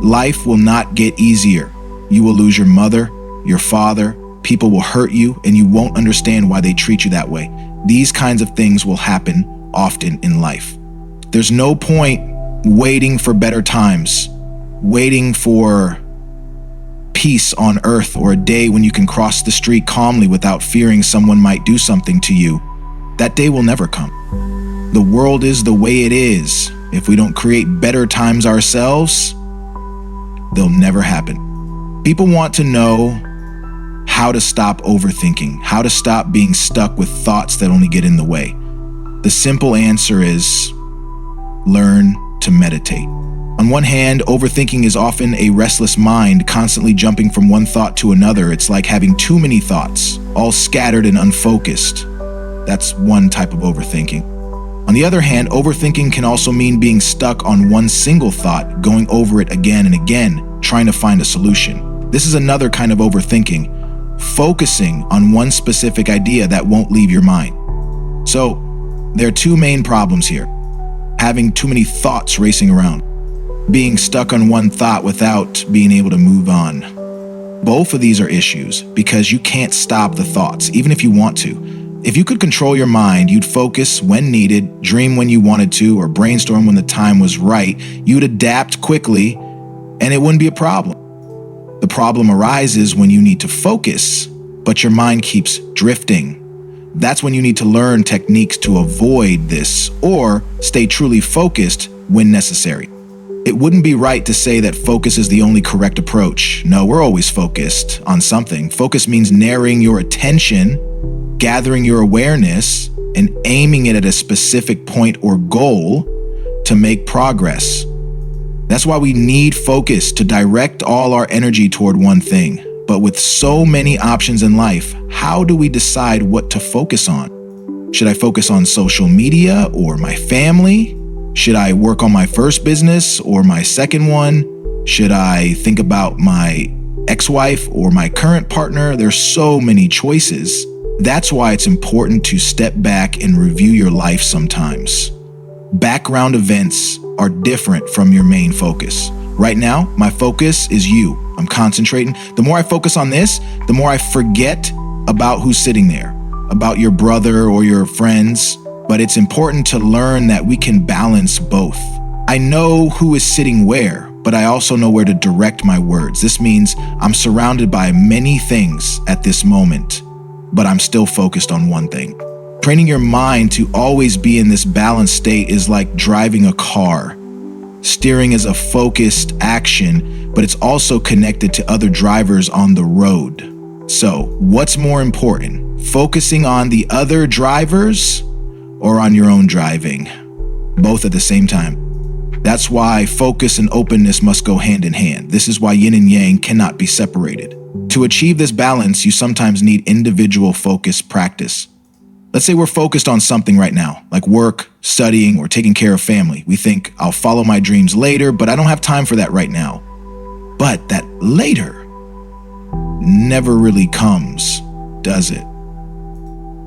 Life will not get easier. You will lose your mother, your father, people will hurt you, and you won't understand why they treat you that way. These kinds of things will happen often in life. There's no point waiting for better times, waiting for peace on earth, or a day when you can cross the street calmly without fearing someone might do something to you. That day will never come. The world is the way it is. If we don't create better times ourselves, they'll never happen. People want to know how to stop overthinking, how to stop being stuck with thoughts that only get in the way. The simple answer is learn to meditate. On one hand, overthinking is often a restless mind constantly jumping from one thought to another. It's like having too many thoughts, all scattered and unfocused. That's one type of overthinking. On the other hand, overthinking can also mean being stuck on one single thought, going over it again and again, trying to find a solution. This is another kind of overthinking, focusing on one specific idea that won't leave your mind. So, there are two main problems here. Having too many thoughts racing around, being stuck on one thought without being able to move on. Both of these are issues because you can't stop the thoughts, even if you want to. If you could control your mind, you'd focus when needed, dream when you wanted to, or brainstorm when the time was right. You'd adapt quickly, and it wouldn't be a problem. The problem arises when you need to focus, but your mind keeps drifting. That's when you need to learn techniques to avoid this, or stay truly focused when necessary. It wouldn't be right to say that focus is the only correct approach. No, we're always focused on something. Focus means narrowing your attention, gathering your awareness, and aiming it at a specific point or goal to make progress. That's why we need focus to direct all our energy toward one thing. But with so many options in life, how do we decide what to focus on? Should I focus on social media or my family? Should I work on my first business or my second one? Should I think about my ex-wife or my current partner? There's so many choices. That's why it's important to step back and review your life sometimes. Background events are different from your main focus. Right now, my focus is you. I'm concentrating. The more I focus on this, the more I forget about who's sitting there, about your brother or your friends. But it's important to learn that we can balance both. I know who is sitting where, but I also know where to direct my words. This means I'm surrounded by many things at this moment, but I'm still focused on one thing. Training your mind to always be in this balanced state is like driving a car. Steering is a focused action, but it's also connected to other drivers on the road. So, what's more important? Focusing on the other drivers or on your own driving? Both at the same time. That's why focus and openness must go hand in hand. This is why yin and yang cannot be separated. To achieve this balance, you sometimes need individual focus practice. Let's say we're focused on something right now, like work, studying, or taking care of family. We think, I'll follow my dreams later, but I don't have time for that right now. But that later never really comes, does it?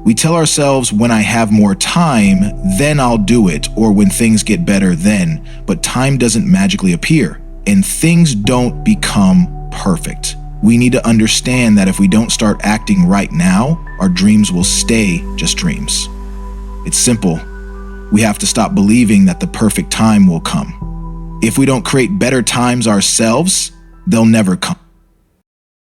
We tell ourselves when I have more time, then I'll do it, or when things get better then, but time doesn't magically appear, and things don't become perfect. We need to understand that if we don't start acting right now, our dreams will stay just dreams. It's simple. We have to stop believing that the perfect time will come. If we don't create better times ourselves, they'll never come.